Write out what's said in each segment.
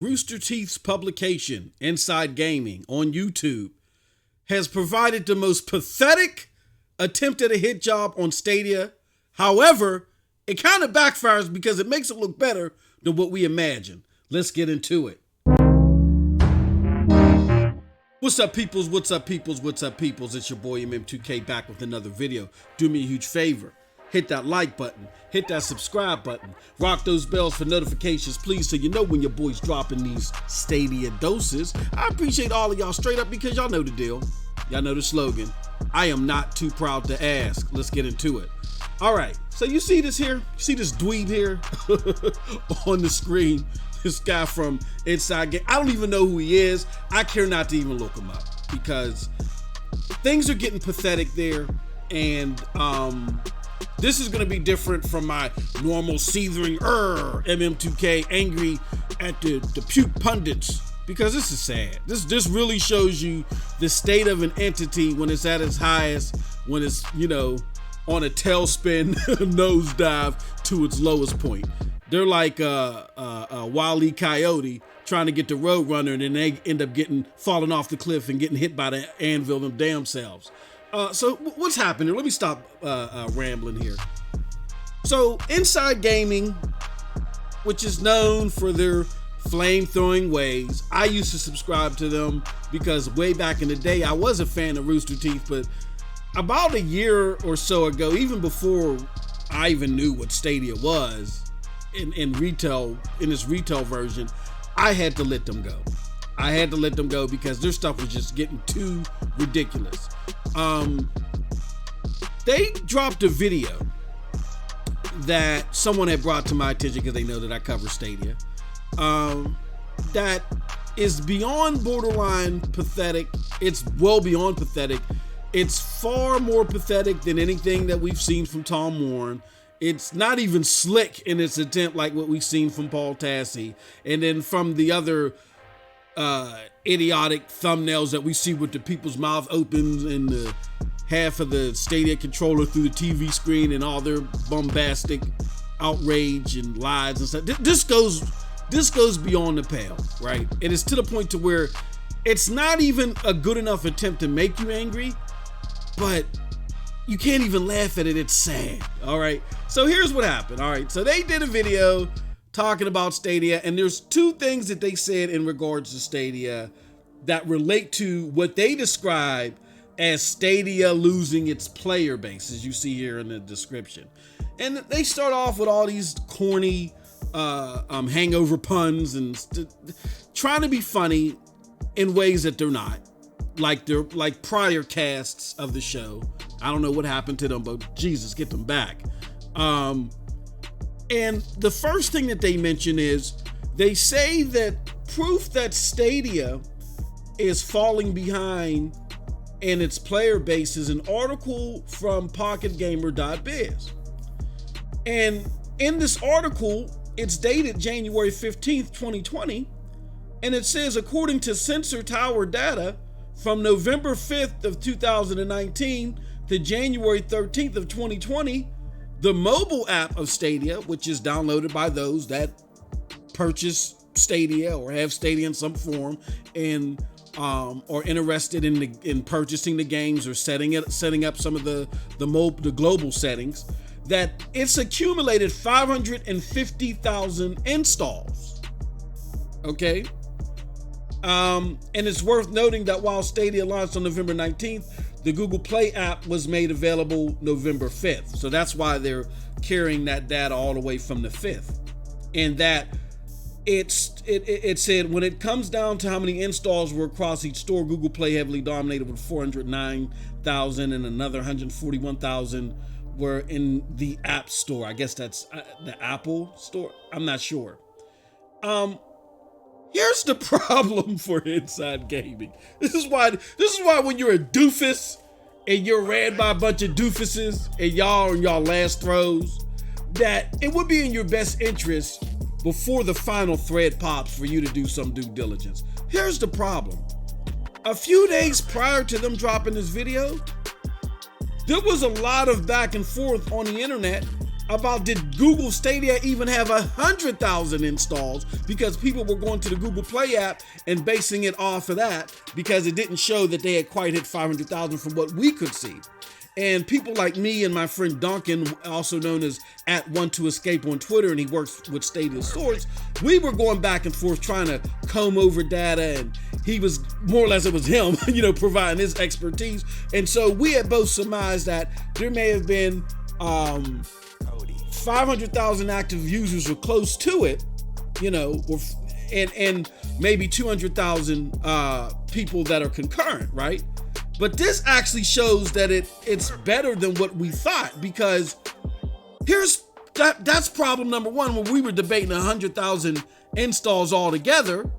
Rooster Teeth's publication, Inside Gaming, on YouTube, has provided the most pathetic attempt at a hit job on Stadia. However, it kind of backfires because it makes it look better than what we imagine. Let's get into it. What's up, peoples? What's up, peoples? What's up, peoples? It's your boy MM2K back with another video. Do me a huge favor. Hit that like button. Hit that subscribe button. Rock those bells for notifications, please, so you know when your boy's dropping these Stadia doses. I appreciate all of y'all straight up because y'all know the deal. Y'all know the slogan. I am not too proud to ask. Let's get into it. All right, so you see this here? You see this dweeb here on the screen? This guy from Inside Game. I don't even know who he is. I care not to even look him up because things are getting pathetic there. And this is going to be different from my normal seethering MM2K angry at the puke pundits, because this is sad. This really shows you the state of an entity when it's at its highest, when it's, you know, on a tailspin nosedive to its lowest point. They're like a Wile E. Coyote trying to get the Roadrunner, and then they end up falling off the cliff and getting hit by the anvil them damn selves. So what's happening? Let me stop rambling here. So Inside Gaming, which is known for their flame-throwing ways, I used to subscribe to them because way back in the day, I was a fan of Rooster Teeth, but about a year or so ago, even before I even knew what Stadia was in retail, in its retail version, I had to let them go. I had to let them go because their stuff was just getting too ridiculous. They dropped a video that someone had brought to my attention because they know that I cover Stadia. That is beyond borderline pathetic. It's well beyond pathetic. It's far more pathetic than anything that we've seen from Tom Warren. It's not even slick in its attempt like what we've seen from Paul Tassi, and then from the other idiotic thumbnails that we see with the people's mouth opens and the half of the Stadia controller through the TV screen and all their bombastic outrage and lies and stuff. This goes beyond the pale, right? And it's to the point to where it's not even a good enough attempt to make you angry, but you can't even laugh at it. It's sad. All right. So here's what happened. All right. So they did a video talking about Stadia, and there's two things that they said in regards to Stadia that relate to what they describe as Stadia losing its player base, as you see here in the description. And they start off with all these corny hangover puns and trying to be funny in ways that they're not, like they're like prior casts of the show. I don't know what happened to them, but Jesus, get them back. And the first thing that they mention is they say that proof that Stadia is falling behind in its player base is an article from pocketgamer.biz. And in this article, it's dated January 15th, 2020. And it says, according to Sensor Tower data from November 5th of 2019 to January 13th of 2020, the mobile app of Stadia, which is downloaded by those that purchase Stadia or have Stadia in some form and are interested in purchasing the games or setting up some of the global settings, that it's accumulated 550,000 installs. Okay. And it's worth noting that while Stadia launched on November 19th, the Google Play app was made available November 5th. So that's why they're carrying that data all the way from the 5th. And that it said when it comes down to how many installs were across each store, Google Play heavily dominated with 409,000 and another 141,000 were in the App Store. I guess that's the Apple Store. I'm not sure. Here's the problem for Inside Gaming. This is why when you're a doofus and you're ran by a bunch of doofuses and y'all on y'all last throws, that it would be in your best interest before the final thread pops for you to do some due diligence. Here's the problem. A few days prior to them dropping this video, there was a lot of back and forth on the internet about did Google Stadia even have 100,000 installs, because people were going to the Google Play app and basing it off of that, because it didn't show that they had quite hit 500,000 from what we could see. And people like me and my friend Duncan, also known as @1to-escape on Twitter, and he works with Stadia Source, we were going back and forth trying to comb over data, and he was, more or less it was him, providing his expertise. And so we had both surmised that there may have been 500,000 active users or close to it, and maybe 200,000 people that are concurrent, right? But this actually shows that it's better than what we thought, because that's problem number one. When we were debating 100,000 installs altogether,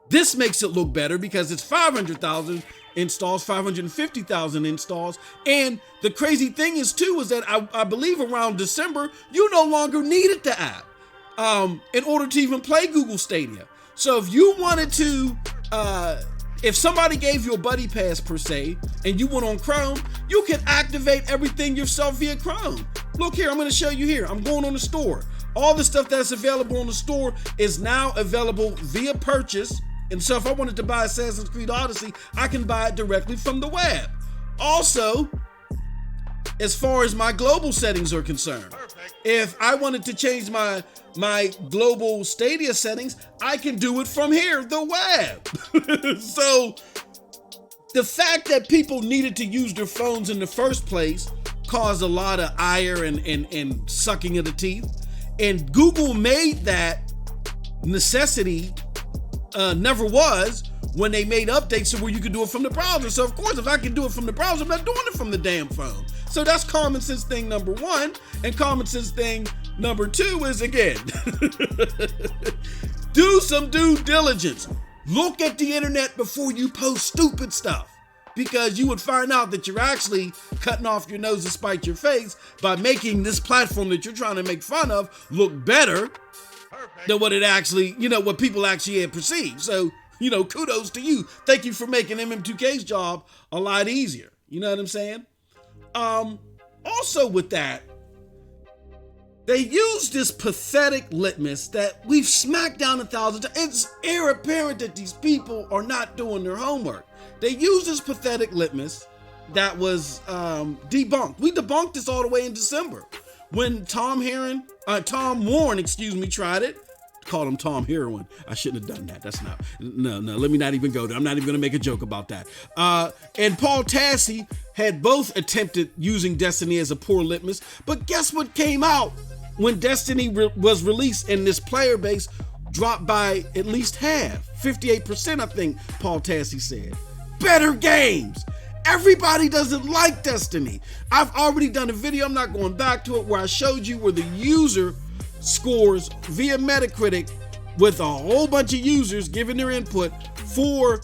this makes it look better because it's 500,000 installs, 550,000 installs. And the crazy thing is that I believe around December, you no longer needed the app in order to even play Google Stadia. So if you wanted to, if somebody gave you a buddy pass per se, and you went on Chrome, you can activate everything yourself via Chrome. Look here, I'm gonna show you here. I'm going on the store. All the stuff that's available on the store is now available via purchase. And so if I wanted to buy Assassin's Creed Odyssey, I can buy it directly from the web. Also, as far as my global settings are concerned, if I wanted to change my global Stadia settings, I can do it from here, the web. So the fact that people needed to use their phones in the first place caused a lot of ire and sucking of the teeth. And Google made that necessity never was when they made updates so where you could do it from the browser. So of course, if I can do it from the browser, I'm not doing it from the damn phone. So that's common sense thing number one. And common sense thing number two is, again, do some due diligence. Look at the internet before you post stupid stuff, because you would find out that you're actually cutting off your nose to spite your face by making this platform that you're trying to make fun of look better than what it actually, what people actually had perceived. So, kudos to you. Thank you for making MM2K's job a lot easier. You know what I'm saying? Also with that, they use this pathetic litmus that we've smacked down 1,000 times. It's apparent that these people are not doing their homework. They use this pathetic litmus that was debunked. We debunked this all the way in December when Tom Warren, tried it. Call him Tom Heroin. I shouldn't have done that. That's not, no, let me not even go there. I'm not even going to make a joke about that. And Paul Tassi had both attempted using Destiny as a poor litmus, but guess what came out when Destiny was released and this player base dropped by at least half, 58%, I think Paul Tassi said. Better games. Everybody doesn't like Destiny. I've already done a video, I'm not going back to it, where I showed you where the user scores via Metacritic with a whole bunch of users giving their input for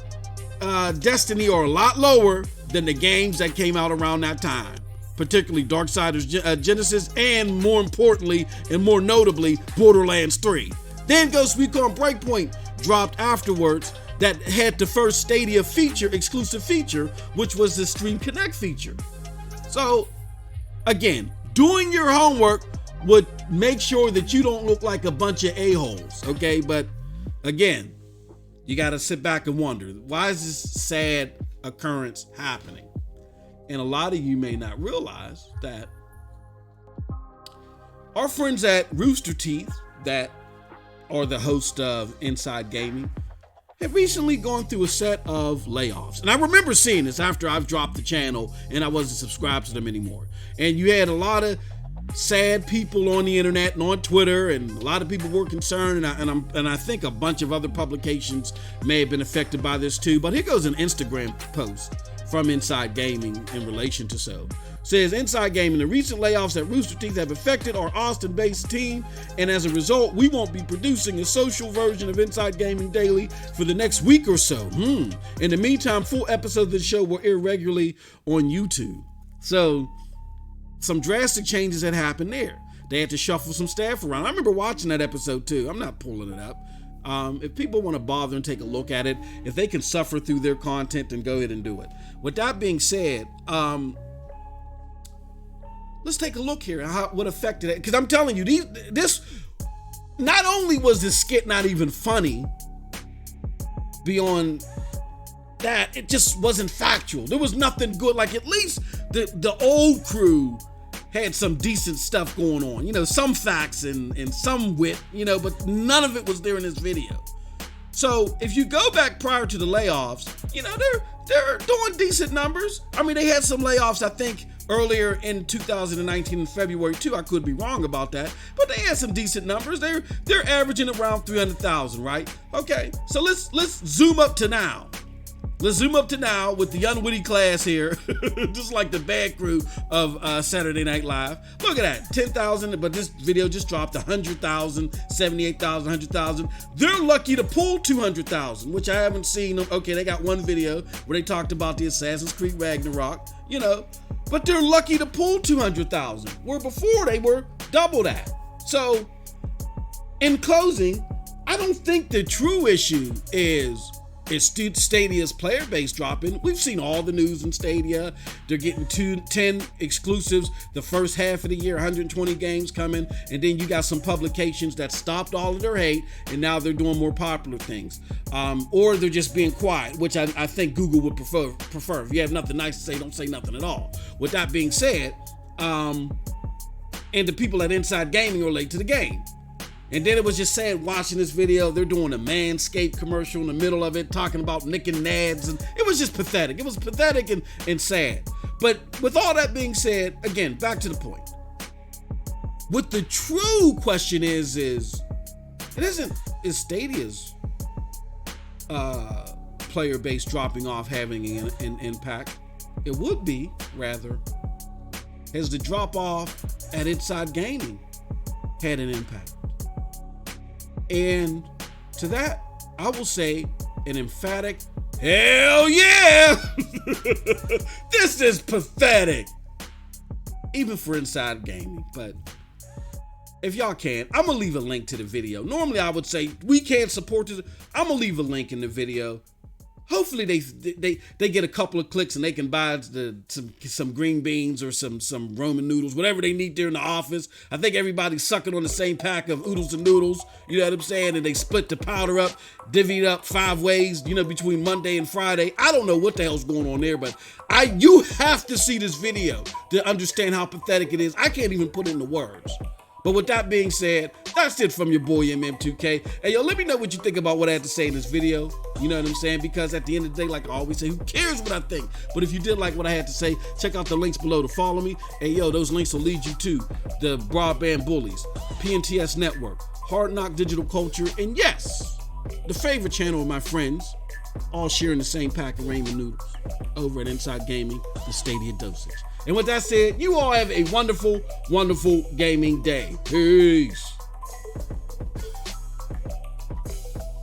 Destiny are a lot lower than the games that came out around that time, particularly Darksiders Genesis, and more importantly and more notably Borderlands 3. Then Ghost Recon Breakpoint dropped afterwards, that had the first Stadia exclusive feature, which was the Stream Connect feature. So again, doing your homework would make sure that you don't look like a bunch of a-holes, okay? But again, you got to sit back and wonder, why is this sad occurrence happening? And a lot of you may not realize that our friends at Rooster Teeth, that are the host of Inside Gaming, have recently gone through a set of layoffs. And I remember seeing this after I've dropped the channel and I wasn't subscribed to them anymore. And you had a lot of sad people on the internet and on Twitter, and a lot of people were concerned, and I think a bunch of other publications may have been affected by this too. But here goes an Instagram post from Inside Gaming in relation to so. Says, Inside Gaming, the recent layoffs at Rooster Teeth have affected our Austin-based team, and as a result, we won't be producing a social version of Inside Gaming Daily for the next week or so. In the meantime, full episodes of the show will air regularly on YouTube. So some drastic changes had happened there. They had to shuffle some staff around. I remember watching that episode too. I'm not pulling it up. If people want to bother and take a look at it, if they can suffer through their content, then go ahead and do it. With that being said, let's take a look here at what affected it. Because I'm telling you, this not only was this skit not even funny, beyond that, it just wasn't factual. There was nothing good. Like, at least the old crew had some decent stuff going on. You know, some facts and some wit, you know, but none of it was there in this video. So if you go back prior to the layoffs, you know, they're doing decent numbers. I mean, they had some layoffs, I think, earlier in 2019 in February too. I could be wrong about that, but they had some decent numbers. They're averaging around 300,000, right? Okay, so let's zoom up to now. Let's zoom up to now with the unwitty class here, just like the bad crew of Saturday Night Live. Look at that, 10,000, but this video just dropped 100,000, 78,000, 100,000. They're lucky to pull 200,000, which I haven't seen. Okay, they got one video where they talked about the Assassin's Creed Ragnarok, you know, but they're lucky to pull 200,000, where before they were double that. So, in closing, I don't think the true issue is Stadia's player base dropping. We've seen all the news in Stadia. They're getting 10 exclusives the first half of the year, 120 games coming, and then you got some publications that stopped all of their hate, and now they're doing more popular things. Or they're just being quiet, which I think Google would prefer. If you have nothing nice to say, don't say nothing at all. With that being said, and the people at Inside Gaming relate to the game. And then it was just sad watching this video. They're doing a Manscaped commercial in the middle of it, talking about nicking nads, and it was just pathetic. It was pathetic and sad. But with all that being said, again, back to the point. What the true question is Stadia's player base dropping off having an impact? It would be, rather, has the drop off at Inside Gaming had an impact? And to that, I will say an emphatic, hell yeah! This is pathetic. Even for Inside Gaming. But if y'all can, I'm gonna leave a link to the video. Normally I would say we can't support this. I'm gonna leave a link in the video. Hopefully they get a couple of clicks and they can buy some green beans or some Roman noodles, whatever they need there in the office. I think everybody's sucking on the same pack of oodles and noodles, you know what I'm saying? And they split the powder up, divvied up 5 ways, you know, between Monday and Friday. I don't know what the hell's going on there, but you have to see this video to understand how pathetic it is. I can't even put it into words. But with that being said, that's it from your boy MM2K. Hey, yo, let me know what you think about what I had to say in this video. You know what I'm saying? Because at the end of the day, like I always say, who cares what I think? But if you did like what I had to say, check out the links below to follow me. Hey, yo, those links will lead you to the Broadband Bullies, PNTS Network, Hard Knock Digital Culture, and yes, the favorite channel of my friends, all sharing the same pack of ramen noodles over at Inside Gaming, the Stadia Dosage. And with that said, you all have a wonderful, wonderful gaming day. Peace.